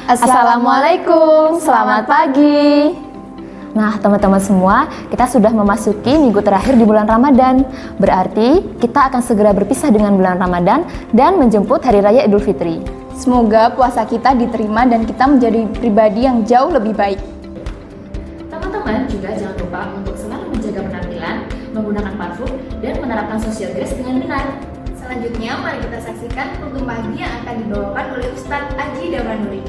Assalamualaikum, selamat pagi. Nah, teman-teman semua, kita sudah memasuki minggu terakhir di bulan Ramadan. Berarti kita akan segera berpisah dengan bulan Ramadan dan menjemput Hari Raya Idul Fitri. Semoga puasa kita diterima dan kita menjadi pribadi yang jauh lebih baik. Teman-teman juga jangan lupa untuk selalu menjaga penampilan, menggunakan parfum, dan menerapkan social grace dengan benar. Selanjutnya, mari kita saksikan rukun pagi yang akan dibawakan oleh Ustadz Aji Damanuri.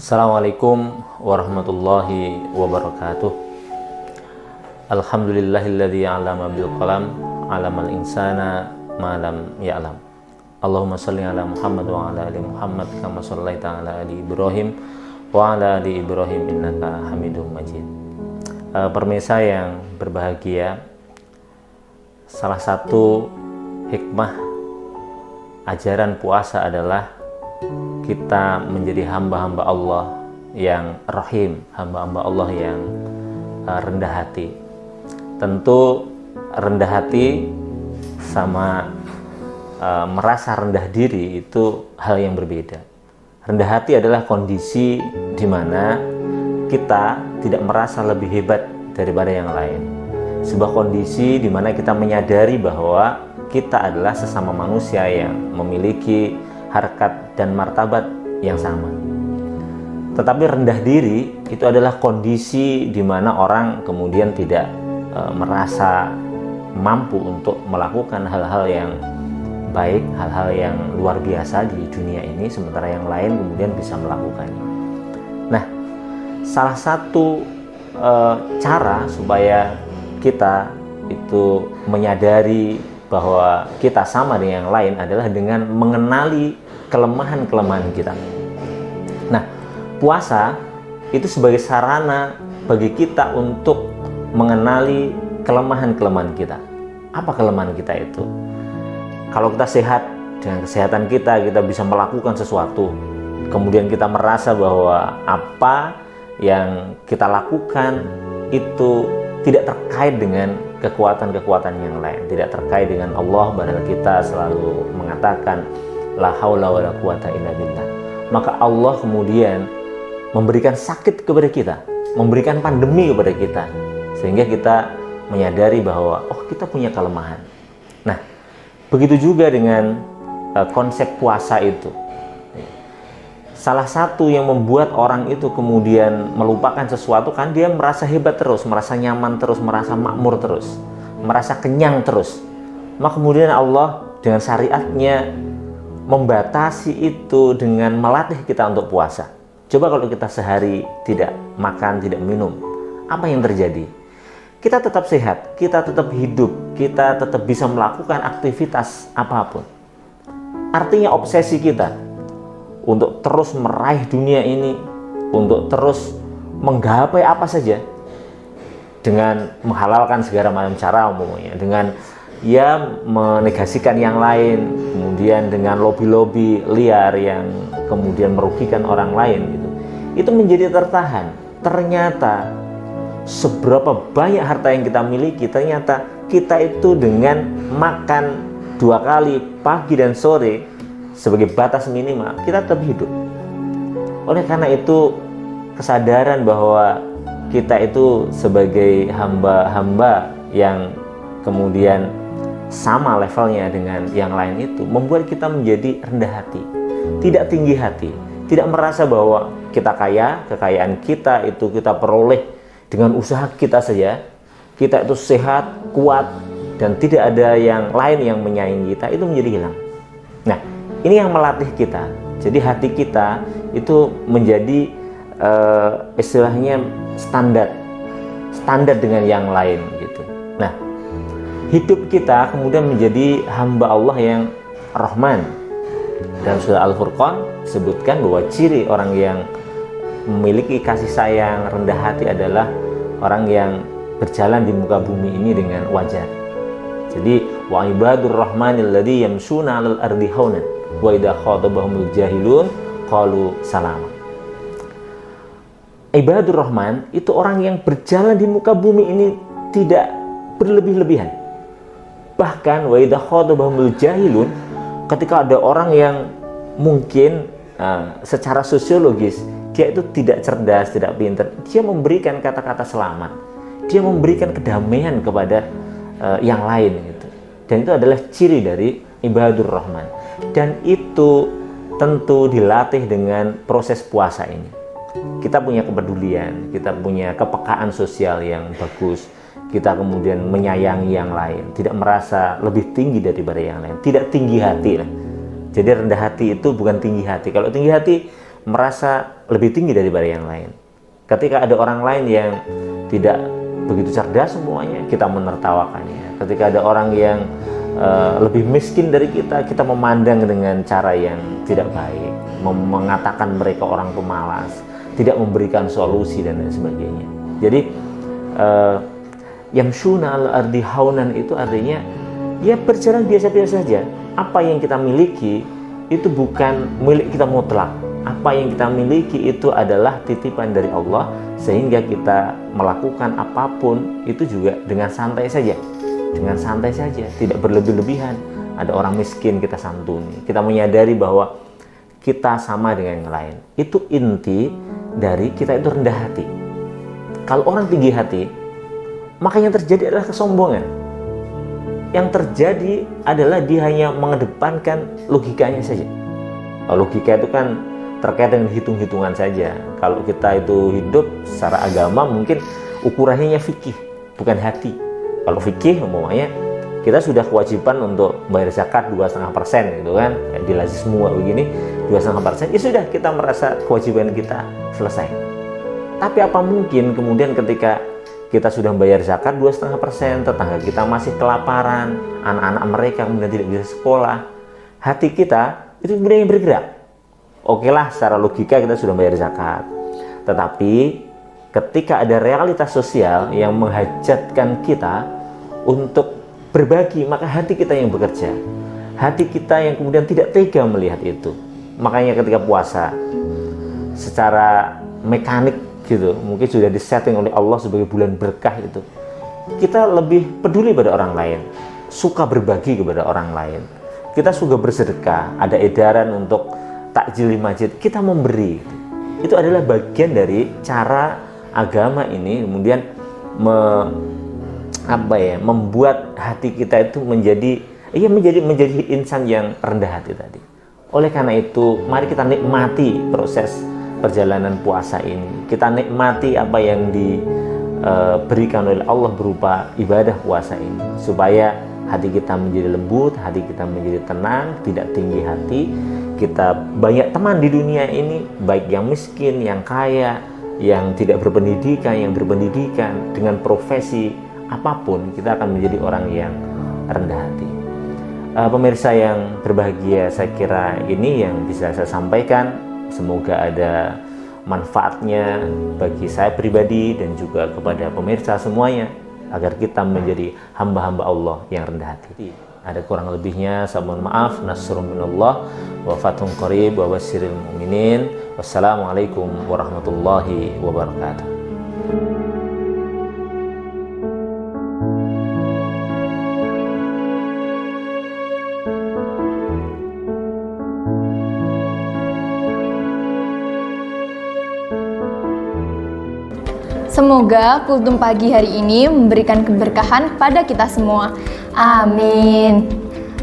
Assalamualaikum warahmatullahi wabarakatuh. Alhamdulillahilladzi 'allama bil qalam 'allamal insana ma lam ya'lam. Allahumma shalli ala Muhammad wa ala ali Muhammad kama shallaita ala ali Ibrahim wa ala ali Ibrahim innaka Hamidum Majid. Pemirsa yang berbahagia, salah satu hikmah ajaran puasa adalah kita menjadi hamba-hamba Allah yang rahim, hamba-hamba Allah yang rendah hati. Tentu rendah hati sama merasa rendah diri itu hal yang berbeda. Rendah hati adalah kondisi di mana kita tidak merasa lebih hebat daripada yang lain. Sebuah kondisi di mana kita menyadari bahwa kita adalah sesama manusia yang memiliki harkat dan martabat yang sama. Tetapi rendah diri itu adalah kondisi di mana orang kemudian tidak merasa mampu untuk melakukan hal-hal yang baik, hal-hal yang luar biasa di dunia ini, sementara yang lain kemudian bisa melakukannya. Nah, salah satu cara supaya kita itu menyadari bahwa kita sama dengan yang lain adalah dengan mengenali kelemahan-kelemahan kita. Nah, puasa itu sebagai sarana bagi kita untuk mengenali kelemahan-kelemahan kita. Apa kelemahan kita itu? Kalau kita sehat, dengan kesehatan kita bisa melakukan sesuatu. Kemudian kita merasa bahwa apa yang kita lakukan itu tidak terkait dengan kekuatan-kekuatan yang lain, tidak terkait dengan Allah, padahal kita selalu mengatakan la haula wala quwata illa billah. Maka Allah kemudian memberikan sakit kepada kita, memberikan pandemi kepada kita, sehingga kita menyadari bahwa kita punya kelemahan. Nah, begitu juga dengan konsep puasa itu. Salah satu yang membuat orang itu kemudian melupakan sesuatu kan dia merasa hebat terus, merasa nyaman terus, merasa makmur terus, merasa kenyang terus. Maka kemudian Allah dengan syariatnya membatasi itu dengan melatih kita untuk puasa. Coba kalau kita sehari tidak makan, tidak minum, apa yang terjadi? Kita tetap sehat, kita tetap hidup, kita tetap bisa melakukan aktivitas apapun. Artinya obsesi kita untuk terus meraih dunia ini, untuk terus menggapai apa saja dengan menghalalkan segala macam cara umumnya, dengan menegasikan yang lain, kemudian dengan lobi-lobi liar yang kemudian merugikan orang lain gitu. Itu menjadi tertahan. Ternyata seberapa banyak harta yang kita miliki, ternyata kita itu dengan makan 2 kali pagi dan sore sebagai batas minimal, kita tetap hidup. Oleh karena itu, kesadaran bahwa kita itu sebagai hamba-hamba yang kemudian sama levelnya dengan yang lain itu membuat kita menjadi rendah hati, tidak tinggi hati, tidak merasa bahwa kita kaya, kekayaan kita itu kita peroleh dengan usaha kita saja, kita itu sehat, kuat, dan tidak ada yang lain yang menyaingi kita, itu menjadi hilang. Nah, ini yang melatih kita. Jadi hati kita itu menjadi istilahnya standar dengan yang lain gitu. Nah, hidup kita kemudian menjadi hamba Allah yang Rahman. Dalam surah Al-Furqan disebutkan bahwa ciri orang yang memiliki kasih sayang, rendah hati adalah orang yang berjalan di muka bumi ini dengan wajar. Jadi wa ibadur rahmanil ladzi yamshuna 'alal ardi haunan wa idza khatabahumul jahilun qalu salama. Ibadur rahman itu orang yang berjalan di muka bumi ini tidak berlebih-lebihan. Bahkan wa idza khatabahumul jahilun, ketika ada orang yang mungkin secara sosiologis dia itu tidak cerdas, tidak pintar, dia memberikan kata-kata selamat, dia memberikan kedamaian kepada yang lain gitu. Dan itu adalah ciri dari ibadur rahman. Dan itu tentu dilatih dengan proses puasa ini. Kita punya kepedulian, kita punya kepekaan sosial yang bagus, kita kemudian menyayangi yang lain, tidak merasa lebih tinggi daripada yang lain, tidak tinggi hati lah. Jadi rendah hati itu bukan tinggi hati. Kalau tinggi hati merasa lebih tinggi daripada yang lain. Ketika ada orang lain yang tidak begitu cerdas semuanya, kita menertawakannya. Ketika ada orang yang lebih miskin dari kita, kita memandang dengan cara yang tidak baik, mengatakan mereka orang pemalas, tidak memberikan solusi dan lain sebagainya. Jadi yamshuna 'alal ardi haunan itu artinya ya berjalan biasa-biasa saja. Apa yang kita miliki itu bukan milik kita mutlak. Apa yang kita miliki itu adalah titipan dari Allah, sehingga kita melakukan apapun itu juga dengan santai saja. Dengan santai saja, tidak berlebih-lebihan. Ada orang miskin kita santuni, kita menyadari bahwa kita sama dengan yang lain. Itu inti dari kita itu rendah hati. Kalau orang tinggi hati, maka yang terjadi adalah kesombongan. Yang terjadi adalah dia hanya mengedepankan logikanya saja. Logika itu kan terkait dengan hitung-hitungan saja. Kalau kita itu hidup secara agama, mungkin ukurannya fikih, bukan hati. Kalau fikih umpamanya kita sudah kewajiban untuk bayar zakat 2,5% gitu kan, ya, di lazis semua begini 2,5%, ya sudah, kita merasa kewajiban kita selesai. Tapi apa mungkin kemudian ketika kita sudah bayar zakat 2,5%, tetangga kita masih kelaparan, anak-anak mereka kemudian tidak bisa sekolah, hati kita itu kemudian bergerak. Oke lah, secara logika kita sudah bayar zakat, tetapi ketika ada realitas sosial yang menghajatkan kita untuk berbagi, maka hati kita yang bekerja, hati kita yang kemudian tidak tega melihat itu. Makanya ketika puasa secara mekanik gitu, mungkin sudah disetting oleh Allah sebagai bulan berkah itu, kita lebih peduli pada orang lain, suka berbagi kepada orang lain, kita suka bersedekah. Ada edaran untuk takjil di masjid, kita memberi. Itu adalah bagian dari cara agama ini kemudian membuat hati kita itu menjadi insan yang rendah hati tadi. Oleh karena itu, mari kita nikmati proses perjalanan puasa ini. Kita nikmati apa yang diberikan oleh Allah berupa ibadah puasa ini, supaya hati kita menjadi lembut, hati kita menjadi tenang, tidak tinggi hati. Kita banyak teman di dunia ini, baik yang miskin, yang kaya, yang tidak berpendidikan, yang berpendidikan, dengan profesi apapun, kita akan menjadi orang yang rendah hati. Pemirsa yang berbahagia, saya kira ini yang bisa saya sampaikan. Semoga ada manfaatnya bagi saya pribadi dan juga kepada pemirsa semuanya, agar kita menjadi hamba-hamba Allah yang rendah hati. Ada kurang lebihnya, saya mohon maaf. Nasrun minallah wa fathun qarib wa basyiril mu'minin. Wassalamualaikum warahmatullahi wabarakatuh. Semoga kultum pagi hari ini memberikan keberkahan pada kita semua. Amin.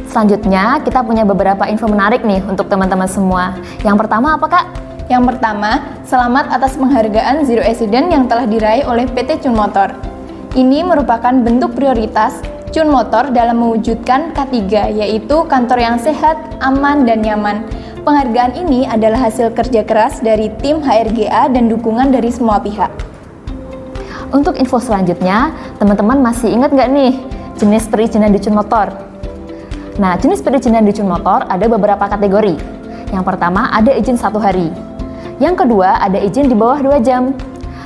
Selanjutnya kita punya beberapa info menarik nih untuk teman-teman semua. Yang pertama apa, Kak? Yang pertama, selamat atas penghargaan Zero Accident yang telah diraih oleh PT Chun Motor. Ini merupakan bentuk prioritas Chun Motor dalam mewujudkan K3, yaitu kantor yang sehat, aman, dan nyaman. Penghargaan ini adalah hasil kerja keras dari tim HRGA dan dukungan dari semua pihak. Untuk info selanjutnya, teman-teman masih ingat nggak nih jenis perizinan di Chun Motor? Nah, jenis perizinan di Chun Motor ada beberapa kategori. Yang pertama ada izin 1 hari. Yang kedua ada izin di bawah 2 jam.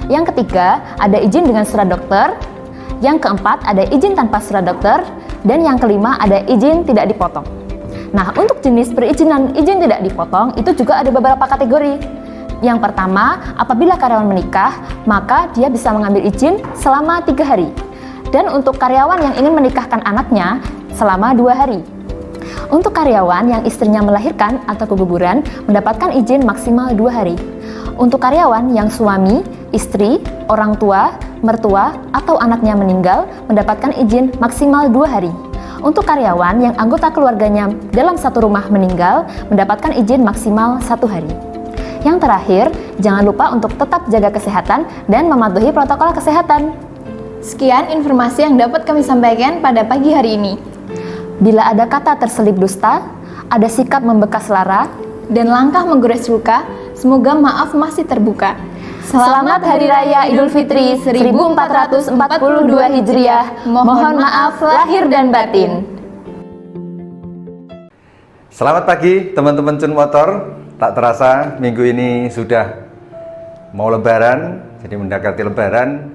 Yang ketiga ada izin dengan surat dokter. Yang keempat ada izin tanpa surat dokter. Dan yang kelima ada izin tidak dipotong. Nah, untuk jenis perizinan izin tidak dipotong itu juga ada beberapa kategori. Yang pertama, apabila karyawan menikah, maka dia bisa mengambil izin selama 3 hari. Dan untuk karyawan yang ingin menikahkan anaknya selama 2 hari. Untuk karyawan yang istrinya melahirkan atau keguguran, mendapatkan izin maksimal 2 hari. Untuk karyawan yang suami, istri, orang tua, mertua, atau anaknya meninggal, mendapatkan izin maksimal 2 hari. Untuk karyawan yang anggota keluarganya dalam satu rumah meninggal, mendapatkan izin maksimal 1 hari. Yang terakhir, jangan lupa untuk tetap jaga kesehatan dan mematuhi protokol kesehatan. Sekian informasi yang dapat kami sampaikan pada pagi hari ini. Bila ada kata terselip dusta, ada sikap membekas lara, Dan langkah menggores luka, semoga maaf masih terbuka. Selamat Hari Raya Idul Fitri 1442 Hijriah. Mohon maaf lahir dan batin. Selamat pagi teman-teman Cun Motor. Tak terasa minggu ini sudah mau Lebaran, jadi mendekati Lebaran.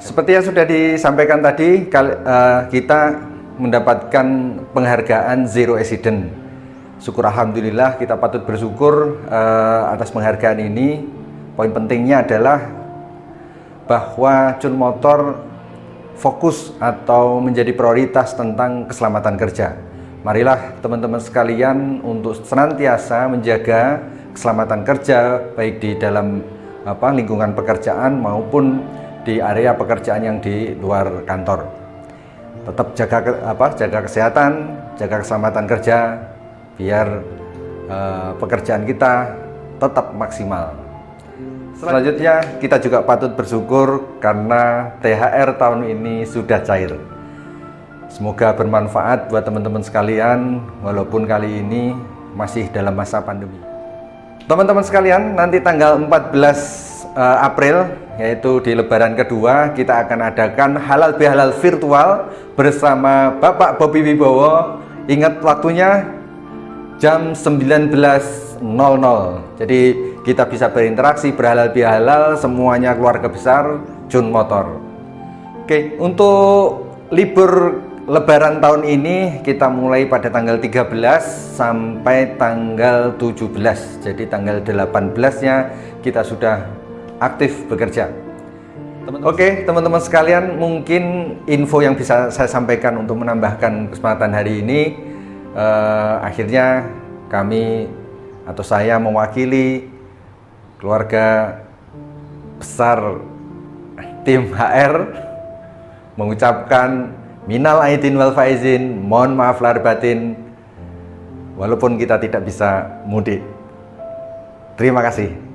Seperti yang sudah disampaikan tadi, kita mendapatkan penghargaan Zero Accident. Syukur alhamdulillah, kita patut bersyukur atas penghargaan ini. Poin pentingnya adalah bahwa Cun Motor fokus atau menjadi prioritas tentang keselamatan kerja. Marilah teman-teman sekalian untuk senantiasa menjaga keselamatan kerja, baik di dalam lingkungan pekerjaan maupun di area pekerjaan yang di luar kantor. Tetap jaga kesehatan, jaga keselamatan kerja, biar pekerjaan kita tetap maksimal. Selanjutnya, kita juga patut bersyukur karena THR tahun ini sudah cair. Semoga bermanfaat buat teman-teman sekalian, walaupun kali ini masih dalam masa pandemi. Teman-teman sekalian, nanti tanggal 14 April, yaitu di Lebaran kedua, kita akan adakan Halal Bihalal virtual bersama Bapak Bobi Wibowo. Ingat waktunya jam 19.00. Jadi kita bisa berinteraksi, berhalal bihalal, semuanya keluarga besar Cun Motor. Oke, untuk libur Lebaran tahun ini kita mulai pada tanggal 13 sampai tanggal 17. Jadi tanggal 18-nya kita sudah aktif bekerja. Oke, teman-teman sekalian, mungkin info yang bisa saya sampaikan untuk menambahkan kesempatan hari ini. Akhirnya kami atau saya mewakili keluarga besar tim HR mengucapkan minal aidin wal faizin, mohon maaf lahir batin walaupun kita tidak bisa mudik. Terima kasih.